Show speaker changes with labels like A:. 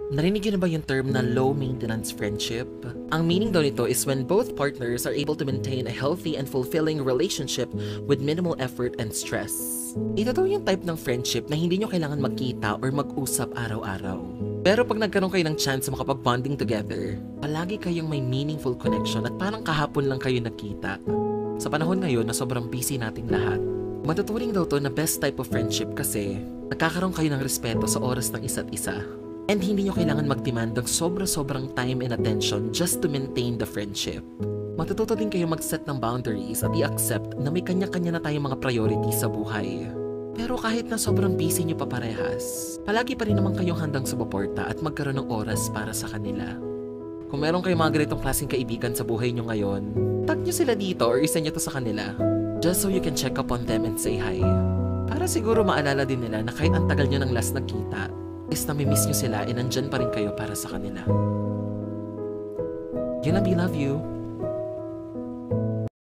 A: Narinig niyo na ba yung term na low-maintenance friendship? Ang meaning daw nito is when both partners are able to maintain a healthy and fulfilling relationship with minimal effort and stress. Ito daw yung type ng friendship na hindi nyo kailangan magkita or mag-usap araw-araw. Pero pag nagkaroon kayo ng chance na makapag-bonding together, palagi kayong may meaningful connection at parang kahapon lang kayo nagkita. Sa panahon ngayon na sobrang busy nating lahat, matuturing daw to na best type of friendship kasi nagkakaroon kayo ng respeto sa oras ng isa't isa. And hindi nyo kailangan mag-demand ng sobra-sobrang time and attention just to maintain the friendship. Matututo din kayo mag-set ng boundaries at i-accept na may kanya-kanya na tayong mga priorities sa buhay. Pero kahit na sobrang busy nyo pa parehas, palagi pa rin naman kayong handang sumuporta at magkaroon ng oras para sa kanila. Kung meron kayong mga ganitong klaseng kaibigan sa buhay nyo ngayon, tag nyo sila dito or isa nyo to sa kanila. Just so you can check up on them and say hi. Para siguro maalala din nila na kahit ang tagal nyo ng last nagkita, is nami-miss nyo sila and nandyan pa rin kayo para sa kanila. Yun lang, we love you.